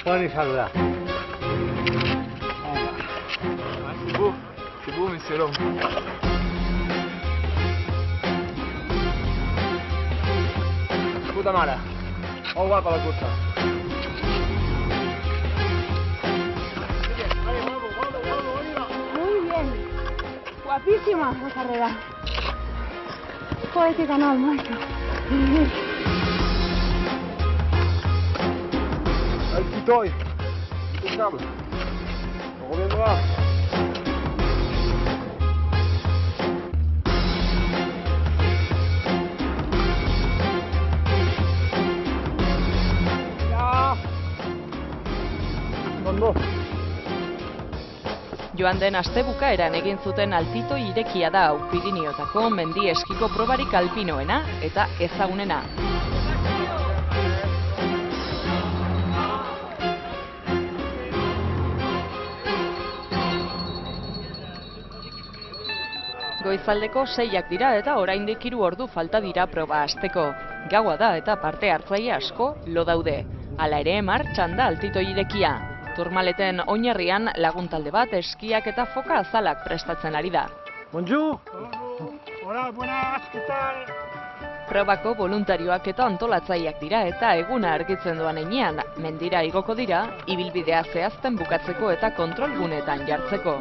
Pueden saludar. C'est beau, mais c'est long. Puta mare. Oh, guapa la cursa. Muy bien. Guapísima la carrera. Joder, qué canal, macho. Aquí estoy. Estamos. Vamos viendo va. Joan den astebukaeran egin zuten altito irekia da hau Pirinioetako mendi eskiko probarik alpinoena eta ezagunena. Goizaldeko 6ak dira eta oraindik 3 ordu falta dira proba hasteko. Gaua da eta parte hartzaile asko lo daude. Hala ere martxan da altito irekia. Turmaleten oinarrian lagun talde bat eskiak eta foka azalak prestatzen ari da. Bonjour. Hola, buenas, ¿qué tal? Probako voluntarioak eta antolatzaileak dira eta eguna argitzen doan heinean, mendira igoko dira, ibilbidea zehazten bukatzeko eta kontrolguneetan jartzeko.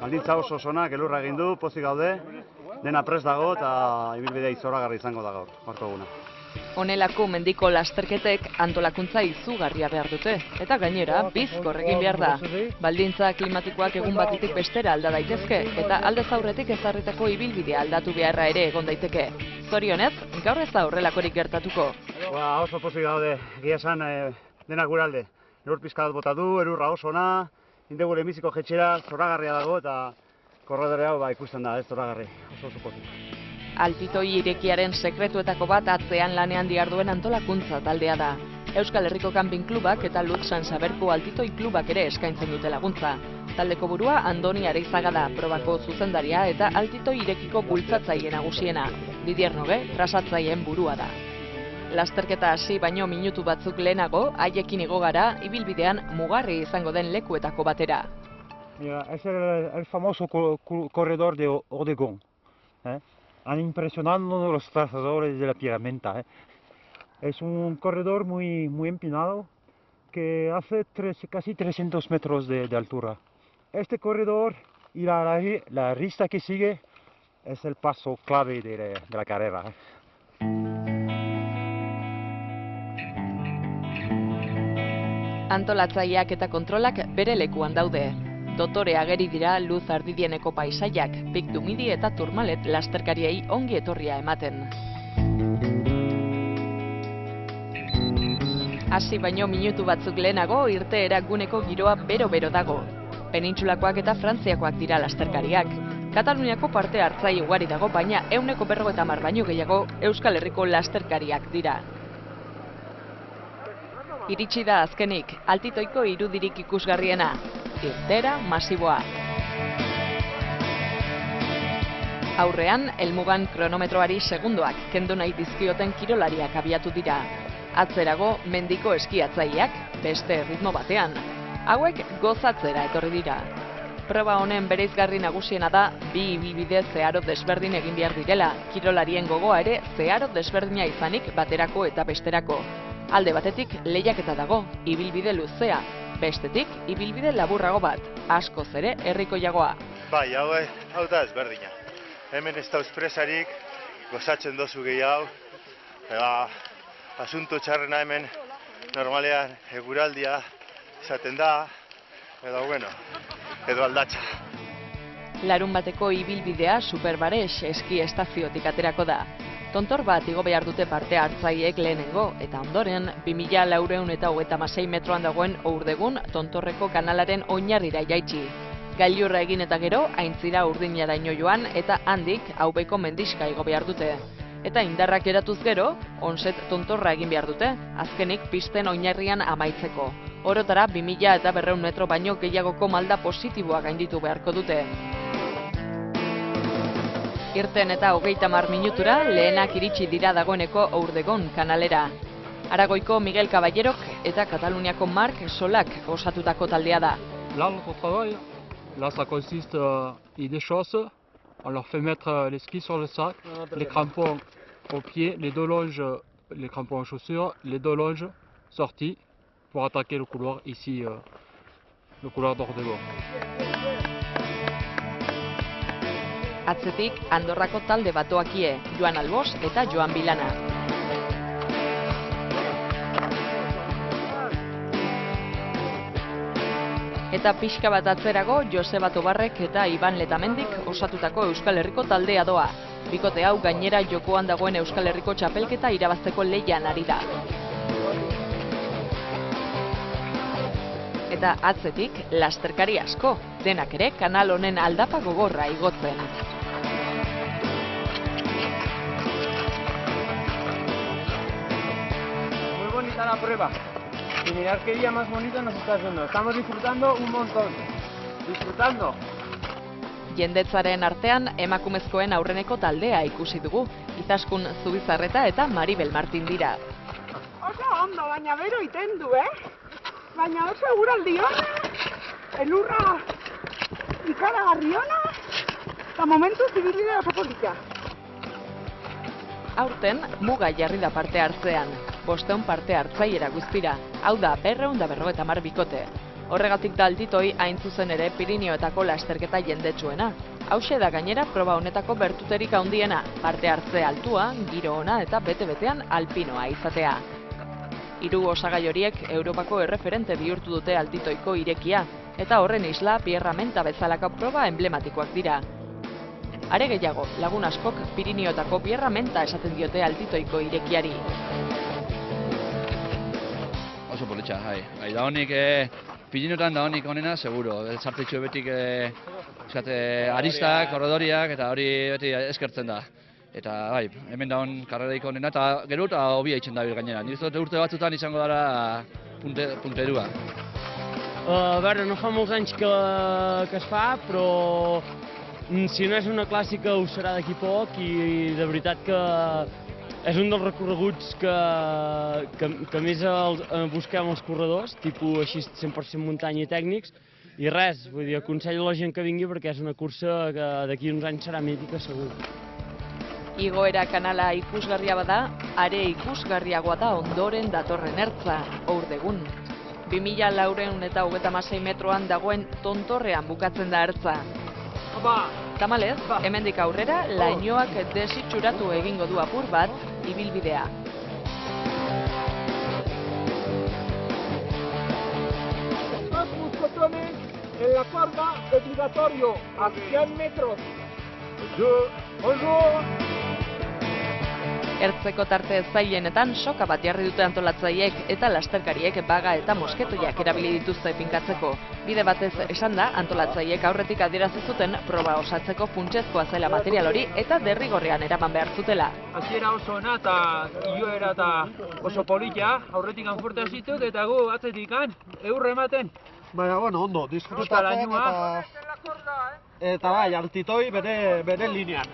Baldintza oso onak, elurra egin du, pozik gaude, dena prest dago eta ibilbidea zoragarri izango da gaur, gaurko eguna. Honelako mendiko lasterketek antolakuntza izugarria behar dute, eta gainera bizkor egin behar da. Baldintza klimatikoak egun batetik bestera alda daitezke, eta aldez aurretik ezarritako ibilbidea aldatu beharra ere egon daiteke. Zorionez, gaur ez da horrelakorik gertatuko. Oso pozik gaude, egia esan denak gure alde. Elur pizka bat bota du, elurra oso ona, indegu lehenbiziko jetxera zoragarria dago eta korredore hau ikusten da, ez zoragarri, oso pozik. Altito irekiaren sekretuetako bat atzean lanean diharduen antolakuntza taldea da. Euskal Herriko Kanpin Klubak eta Luz San Saberko Altitoi Klubak ere eskaintzen dute laguntza. Taldeko burua Andoni Areizaga da, probako zuzendaria eta altito irekiko bultzatzaile nagusiena. Didier Noge, trasatzaileen burua da. Lasterketa hasi baino minutu batzuk lehenago, haiekin igo gara, ibilbidean mugarri izango den lekuetako batera. Es el famoso corredor de Oregon. Han impresionado los trazadores de la Piramenta. Es un corredor muy empinado que hace casi 300 metros de altura. Este corredor y la arista que sigue es el paso clave de la carrera. Antolatzaileak eta kontrolak bere lekuan daude. Dotore ageri dira Luz Ardidieneko paisaiak, Pik Dumidi eta Turmalet lasterkariei ongi etorria ematen. Hasi baino minutu batzuk lehenago irteera guneko giroa bero-bero dago. Penintsulakoak eta Frantziakoak dira lasterkariak. Kataluniako parte hartzaile ugari dago, baina 150 baino gehiago Euskal Herriko lasterkariak dira. Iritsi da azkenik, altitoiko irudirik ikusgarriena. Irtera masiboa. Aurrean, helmugan kronometroari segundoak kendu nahi dizkioten kirolariak abiatu dira. Atzerago, mendiko eskiatzaileak, beste ritmo batean. Hauek gozatzera etorri dira. Proba honen bereizgarri nagusiena da, bi ibilbide zeharo desberdin egin behar direla, kirolarien gogoa ere zeharo desberdina izanik baterako eta besterako. Alde batetik lehiaketa dago, ibilbide luzea. Bestetik, ibilbide laburrago bat, askoz ere herrikoiagoa. Bai, hau da ezberdina. Hemen ez da espresarik, gozatzen dozu gehiago. Asunto txarrena hemen normalean eguraldia izaten da, edo aldatxa. Larun bateko ibilbidea Superbarex eski estaziotik aterako da. Tontor bat igo behar dute parte hartzaileek lehenengo, eta ondoren 2436 metroan dagoen Ourdegun tontorreko kanalaren oinarrira jaitsi. Gailurra egin eta gero, aintzira Urdinadaino joan eta handik Aubeko mendiska igo behar dute. Eta indarrak eratuz gero, onset tontorra egin behar dute, azkenik pisten oinarrian amaitzeko. Orotara 2200 metro baino gehiagoko malda positiboa gainditu beharko dute. Irten eta 30 minutura lehenak iritsi dira dagoeneko Ourdegon kanalera. Aragoiko Miguel Caballerok eta Kataluniako Marc Solak osatutako taldea da. Là, notre travail, là, ça consiste il y a des choses. On leur fait mettre les skis sur le sac, les crampons aux pieds, les deux longes, les crampons aux chaussures, les deux longes sorties pour attaquer le couloir ici, le couloir d'Ordego. Atzetik Andorrako talde batoakie, Joan Albos eta Joan Bilana. Eta pixka bat atzerago Joseba Tobarrek eta Iban Letamendik osatutako Euskal Herriko taldea doa. Bikote hau gainera jokoan dagoen Euskal Herriko txapelketa irabazteko lehian ari da. Eta atzetik lasterkari asko, denak ere kanal honen aldapa gogorra igotzen. Muy bonita la prueba. Y mirad qué día más bonito nos está haciendo. Estamos disfrutando un montón. Disfrutando. Jendetzaren artean emakumezkoen aurreneko taldea ikusi dugu. Izaskun Zubizarreta eta Maribel Martin dira. Oso ondo, baina bero iten du, Baina oso eguraldi ona, elurra ikaragarri ona, eta momentu zibilbide oso polita. Aurten muga jarri da parte hartzean. 500 parte hartzaiera guztira, hau da 250 bikote. Horregatik da altitoi hain zuzen ere Pirinioetako lasterketa jendetsuena. Hauxe da gainera proba honetako bertuterik handiena, parte hartze altua, giro ona eta bete-betean alpinoa izatea. 3 osagai horiek Europako erreferente bihurtu dute altitoiko irekia, eta horren isla Pierramenta bezalako proba emblematikoak dira. Are gehiago, lagun askok Pirinioetako Pierramenta esaten diote altitoiko irekiari. Oso politxa, da honik, Pirinioetan da honik onena, seguro. Sartitxo betik aristak, korredoriak, eta hori beti eskertzen da. Eta hemen da hon karreraiko onena, eta gero eta hobia itxen dabil gainera. Nire dut urte batzutan izango dara punterua. A veure, no fa molts anys que es fa, però si no és una clàssica ho serà d'aquí poc i de veritat que és un dels recorreguts que més busquem els corredors, tipus així 100% muntanya i tècnics, i res, vull dir, aconsello a la gent que vingui perquè és una cursa que d'aquí uns anys serà mítica segur. Igoera kanala ikusgarria bada, are ikusgarriagoa da ondoren datorren ertza, Ordegun. 2436 metroan dagoen tontorrean bukatzen da ertza. Tamalez, hemendik aurrera, lainoak desitxuratu egingo du apur bat ibilbidea. Dos botones en la cuerda obligatorio a 100 metros. Bonjour. Ertzeko tarte zailenetan soka bat jarri dute antolatzaileek eta lasterkariek baga eta mosketoiak erabili dituzte finkatzeko. Bide batez esan da, antolatzaileek aurretik adierazi zuten proba osatzeko funtsezkoa zela material hori eta derrigorrean eraman behar zutela. Hasiera oso ona eta igoera eta oso polita, aurretik fuerte hasitut eta gu atzetik eurre ematen. Baina, ondo, disfrutatzen eta bai, altitoi bere linean.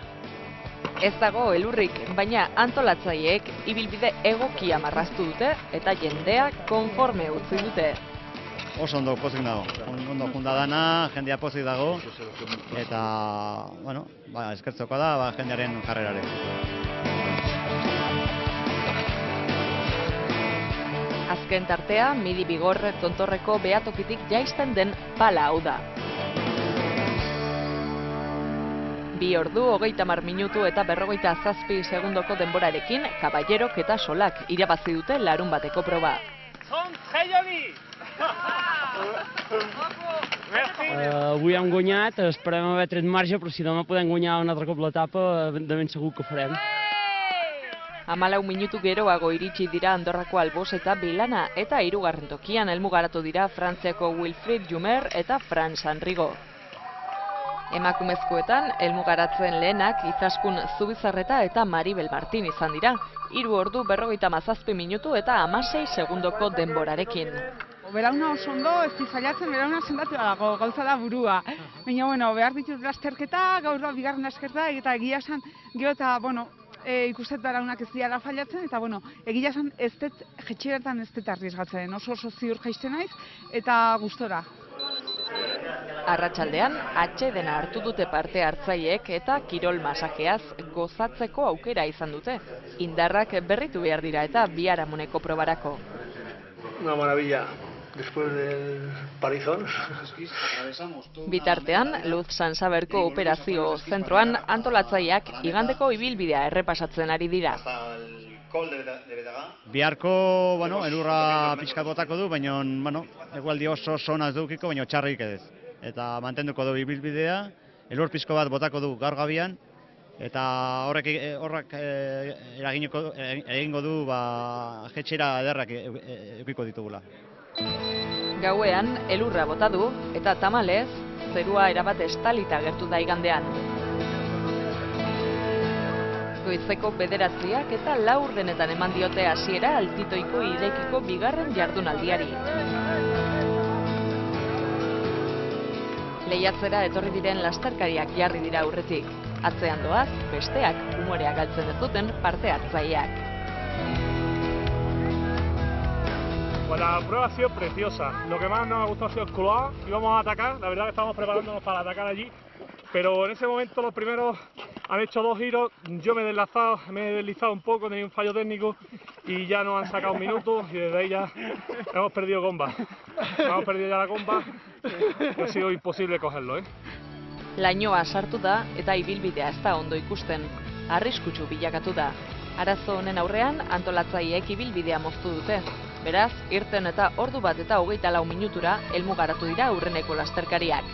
Ez dago elurrik, baina antolatzaileek ibilbide egokia marraztu dute eta jendea konforme utzi dute. Oso ondo pozik dago, ondo junda dana, jendea pozik dago, eta, eskertzeko da jendearen jarrerare. Azken tartea, Midi Bigor tontorreko behatokitik jaisten den pala hau da. 2 ordu, 30 minutu eta 57 segundoko denborarekin, Caballerok eta Solak irabazi dute larunbateko proba. Avui hem guanyat, esperem haver tret marge, però si demà podem guanyar un altre cop l'etapa, de ben segur que ho farem. 14 minutu geroago iritsi dira Andorrako Albos eta Bilana, eta 3. tokian helmugaratu dira Frantziako Wilfried Jumer eta Fran Sanrigo. Emakumezkoetan, helmugaratzen lehenak Izaskun Zubizarreta eta Maribel Martin izan dira, 3 ordu 57 minutu eta 16 segundoko denborarekin. Belauna oso ondo, ez zailatzen belauna sendatu dago, gauza da burua. Baina, behar ditut lasterketa, gaur da bigarren lasterketa, eta egia esan, gero eta, ikustet daraunak ez dira fallatzen, eta bueno, egia esan ez dut jetxeretan ez dut arriesgatzen, oso ziur jaisten naiz, eta gustora. Arratsaldean atsedena hartu dute parte hartzaileek eta kirol masajeaz gozatzeko aukera izan dute. Indarrak berritu behar dira eta biharamuneko probarako. Una maravilla. Después del parizón. Bitartean, Luz Sansaberko operazio zentroan antolatzaileak igandeko ibilbidea errepasatzen ari dira. Biharko, elurra pixkat botako du, baina, egualdi oso ona ez dukiko, baina txarrik ez. Eta mantenduko du ibilbidea, elur pixko bat botako du gaur gabian, eta horrak eragingo du jetxera ederrak edukiko ditugula. Gauean elurra bota du eta tamalez zerua erabat estalita gertu da igandean. Goizeko 9:00 eta 4:00 eman diote hasiera altitoiko irekiko bigarren jardunaldiari. Lehiatzera etorri diren lasterkariak jarri dira aurretik. Atzean doaz, besteak umorea galtzen ez duten parte hartzaileak. Pues la prueba ha sido preciosa. Lo que más nos ha gustado ha sido el couloir. Íbamos a atacar, la verdad que estábamos preparándonos para atacar allí. Pero en ese momento los primeros han hecho 2 giros, yo me he deslizado un poco, tenía un fallo técnico y ya nos han sacado un minuto y desde ahí ya hemos perdido comba. Hemos perdido ya la comba y ha sido imposible cogerlo. Lainoa sartu da eta ibilbidea ez da ondo ikusten. Arriskutsu bilakatu da. Arazo honen aurrean antolatzaileek ibilbidea moztu dute. Beraz, irten eta ordu bat eta 24 minutura helmugaratu dira aurreneko lasterkariak.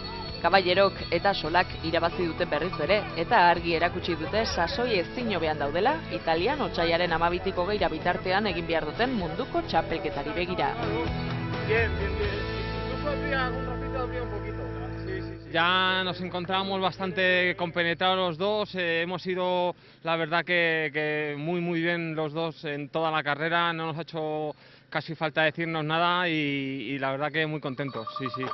Kaballerok eta solak irabazi dute berriz ere, eta argi erakutsi dute sasoi ezin hobean daudela, Italian otsailaren 12tik 20 bitartean egin behar duten munduko txapelketari begira. Ya nos encontramos bastante compenetrados los dos, hemos ido la verdad que muy bien los dos en toda la carrera, no nos ha hecho casi falta decirnos nada y la verdad que muy contentos, sí.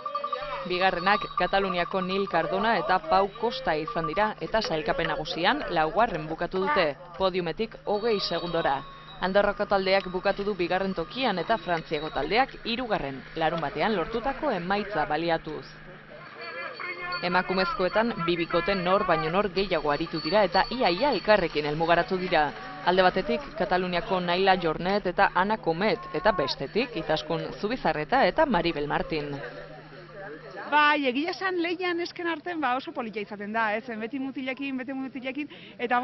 Bigarrenak Kataluniako Nil Cardona eta Pau Costa izan dira eta sailkapen nagusian 4. bukatu dute, podiumetik 20 segundora. Andorrako taldeak bukatu du 2. tokian eta Frantziako taldeak 3. larunbatean lortutako emaitza baliatuz. Emakumezkoetan 2 bikote nor baino nor gehiago aritu dira eta ia elkarrekin helmugaratu dira. Alde batetik Kataluniako Naila Jornet eta Ana Comet eta bestetik Itaskun Zubizarreta eta Maribel Martin. Bai, egia esan lehian esken artean oso polita izaten da, beti mutilekin, eta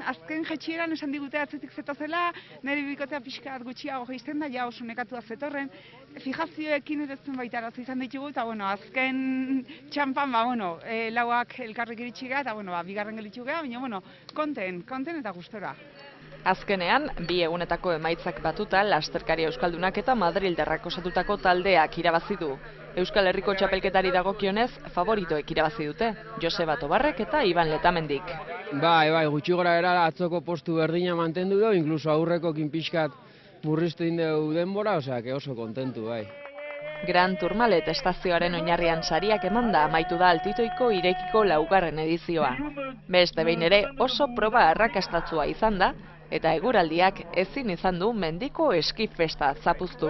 azken jetxieran esan digute atzetik zetozela, nire bikotea pixka gutxiago geizten da, ja oso nekatua zetorren, fijazioekin eretzen baita arazo izan ditugu, eta azken txampan, lauak elkarrik iritsi gara, eta bigarren gelitxu gara, baina konten eta gustora. Azkenean, 2 egunetako emaitzak batuta, lasterkari euskaldunak eta Madrildarrak osatutako taldeak irabazi du. Euskal Herriko txapelketari dagokionez, favoritoek irabazi dute, Joseba Tobarrek eta Iban Letamendik. Bai, gutxi gora era atzoko postu berdina mantendu du, inkluso aurrekokin pixkat murriztu indeu denbora, osea, que oso kontentu, bai. Gran Tourmalet estazioaren oinarrian sariak emanda amaitu da altitoiko irekiko 4. edizioa. Beste behin ere oso proba arrakastatsua izan da, eta eguraldiak ezin izan du mendiko eski festa zapuztu.